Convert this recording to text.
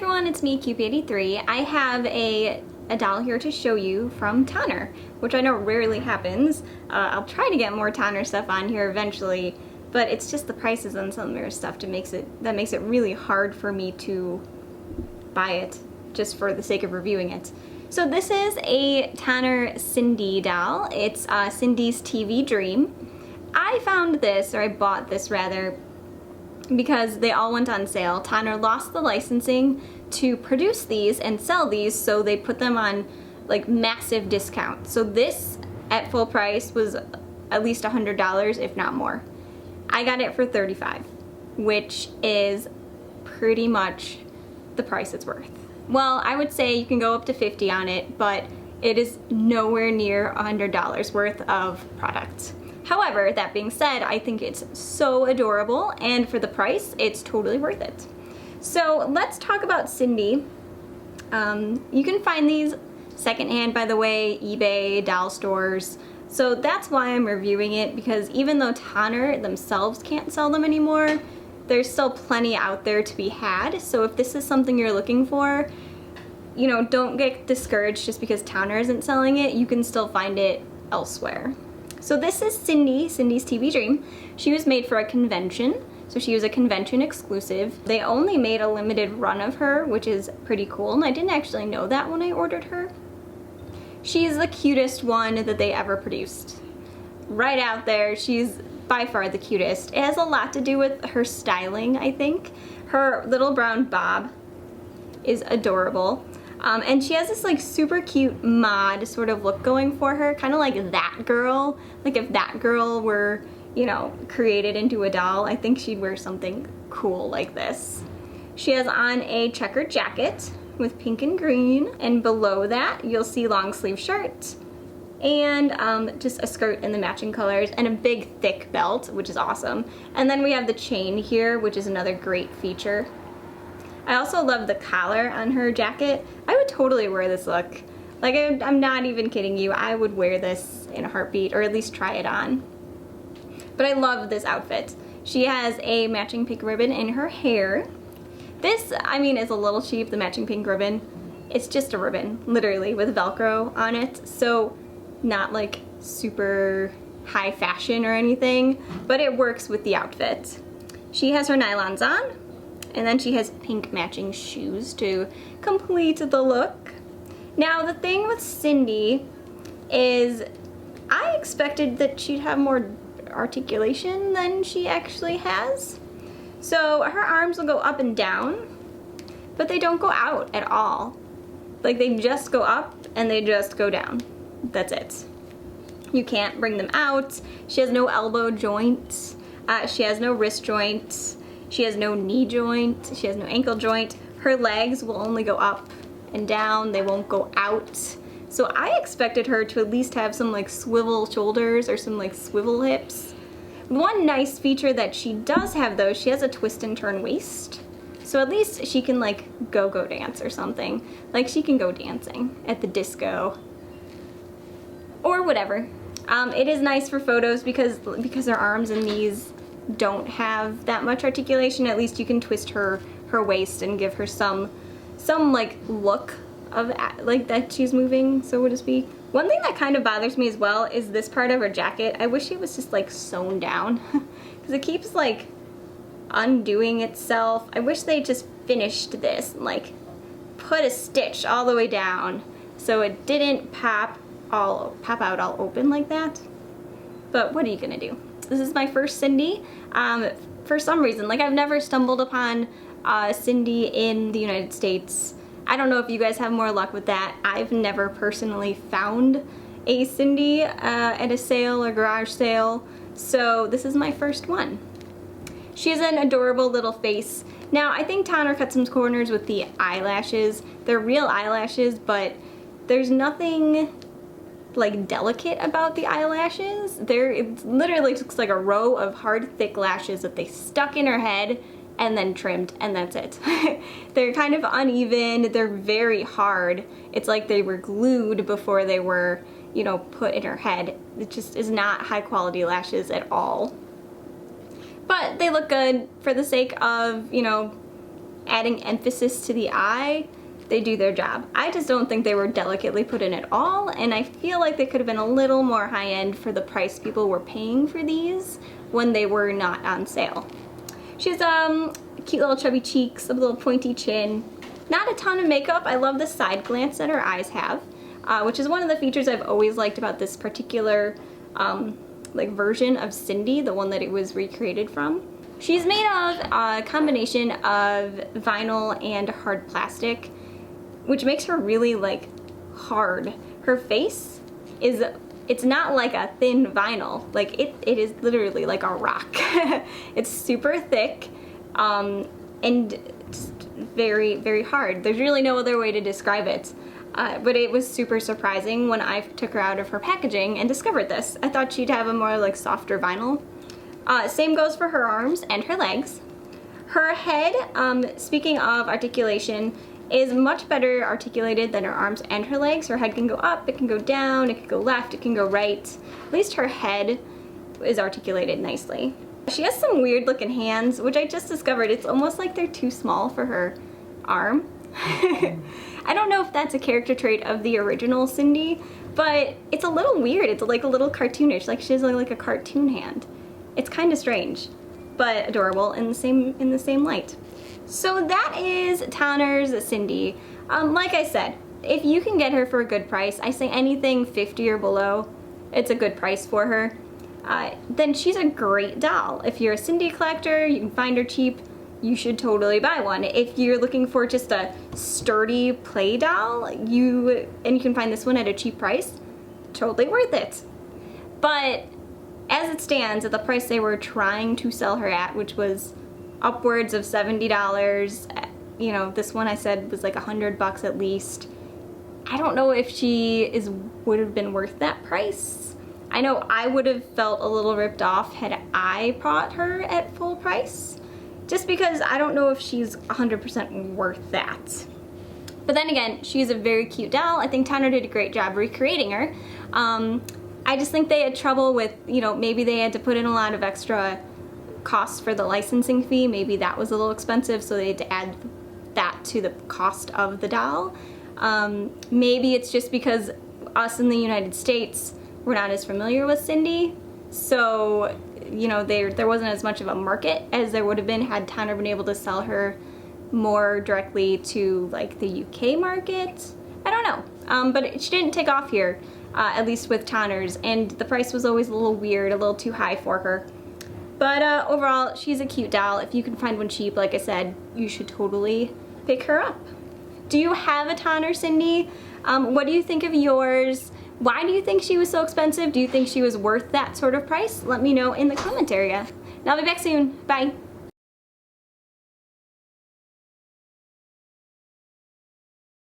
everyone, it's me, Cupid83. I have a doll here to show you from Tanner, which I know rarely happens. I'll try to get more Tanner stuff on here eventually, but it's just the prices on some of their stuff that makes it really hard for me to buy it just for the sake of reviewing it. So this is a Tanner Sindy doll. It's Sindy's TV Dream. I found this, or I bought this rather, because they all went on sale. Tanner lost the licensing to produce these and sell these, so they put them on like massive discount. So this at full price was at least $100, if not more. I got it for $35, which is pretty much the price it's worth. Well, I would say you can go up to $50 on it, but it is nowhere near $100 worth of product. However, that being said, I think it's so adorable, and for the price, it's totally worth it. So let's talk about Sindy. You can find these secondhand, by the way, eBay, doll stores. So that's why I'm reviewing it, because even though Tanner themselves can't sell them anymore, there's still plenty out there to be had. So if this is something you're looking for, you know, don't get discouraged just because Tanner isn't selling it. You can still find it elsewhere. So this is Sindy's TV Dream. She was made for a convention, so she was a convention exclusive. They only made a limited run of her, which is pretty cool, and I didn't actually know that when I ordered her. She's the cutest one that they ever produced. Right out there, she's by far the cutest. It has a lot to do with her styling, I think. Her little brown bob is adorable. And she has this like super cute mod sort of look going for her, kind of like That Girl. Like if That Girl were, you know, created into a doll, I think she'd wear something cool like this. She has on a checkered jacket with pink and green, and below that you'll see long sleeve shirt and just a skirt in the matching colors and a big thick belt, which is awesome. And then we have the chain here, which is another great feature. I also love the collar on her jacket. I would totally wear this look. Like, I'm not even kidding you. I would wear this in a heartbeat, or at least try it on. But I love this outfit. She has a matching pink ribbon in her hair. This, I mean, is a little cheap, the matching pink ribbon. It's just a ribbon, literally, with Velcro on it. So, not like super high fashion or anything, but it works with the outfit. She has her nylons on. And then she has pink matching shoes to complete the look. Now the thing with Sindy is I expected that she'd have more articulation than she actually has. So her arms will go up and down, but they don't go out at all. Like they just go up and they just go down. That's it. You can't bring them out. She has no elbow joints. She has no wrist joints. She has no knee joint, she has no ankle joint. Her legs will only go up and down, they won't go out. So I expected her to at least have some like swivel shoulders or some like swivel hips. One nice feature that she does have though, she has a twist and turn waist. So at least she can like go dance or something. Like she can go dancing at the disco or whatever. It is nice for photos because her arms and knees don't have that much articulation. At least you can twist her waist and give her some like look of like that she's moving, so to speak. One thing that kind of bothers me as well is this part of her jacket. I wish it was just like sewn down because it keeps like undoing itself. I wish they just finished this and like put a stitch all the way down so it didn't pop out all open like that. But what are you gonna do? This is my first Sindy. For some reason, like I've never stumbled upon Sindy in the United States. I don't know if you guys have more luck with that. I've never personally found a Sindy at a sale or garage sale, so this is my first one. She has an adorable little face. Now, I think Tanner cut some corners with the eyelashes. They're real eyelashes, but there's nothing like delicate about the eyelashes. It literally looks like a row of hard, thick lashes that they stuck in her head and then trimmed, and that's it. They're kind of uneven, they're very hard. It's like they were glued before they were, you know, put in her head. It just is not high quality lashes at all. But they look good for the sake of, you know, adding emphasis to the eye, they do their job. I just don't think they were delicately put in at all, and I feel like they could have been a little more high-end for the price people were paying for these when they were not on sale. She has cute little chubby cheeks, a little pointy chin, not a ton of makeup. I love the side glance that her eyes have, which is one of the features I've always liked about this particular like version of Sindy, the one that it was recreated from. She's made of a combination of vinyl and hard plastic, which makes her really like hard. Her face is, it's not like a thin vinyl, like it is literally like a rock. It's super thick and very, very hard. There's really no other way to describe it. But it was super surprising when I took her out of her packaging and discovered this. I thought she'd have a more like softer vinyl. Same goes for her arms and her legs. Her head, speaking of articulation, is much better articulated than her arms and her legs. Her head can go up, it can go down, it can go left, it can go right. At least her head is articulated nicely. She has some weird looking hands, which I just discovered. It's almost like they're too small for her arm. I don't know if that's a character trait of the original Sindy, but it's a little weird. It's like a little cartoonish, like she has like a cartoon hand. It's kind of strange, but adorable in the same light. So that is Tanner's Sindy. Like I said, if you can get her for a good price, I say anything 50 or below, it's a good price for her. Then she's a great doll. If you're a Sindy collector, you can find her cheap, you should totally buy one. If you're looking for just a sturdy play doll, you can find this one at a cheap price, totally worth it. But as it stands, at the price they were trying to sell her at, which was upwards of $70, you know, this one I said was like $100 at least. I don't know if she would have been worth that price. I know I would have felt a little ripped off had I bought her at full price, just because I don't know if she's 100% worth that. But then again, she's a very cute doll. I think Tanner did a great job recreating her. I just think they had trouble with, you know, maybe they had to put in a lot of extra costs for the licensing fee. Maybe that was a little expensive, so they had to add that to the cost of the doll. Maybe it's just because us in the United States, we're not as familiar with Sindy, so, you know, there wasn't as much of a market as there would have been had Tanner been able to sell her more directly to like the UK market. I don't know, but she didn't take off here, at least with Tanner's, and the price was always a little weird, a little too high for her. But overall, she's a cute doll. If you can find one cheap, like I said, you should totally pick her up. Do you have a Tanner Sindy? What do you think of yours? Why do you think she was so expensive? Do you think she was worth that sort of price? Let me know in the comment area. And I'll be back soon. Bye.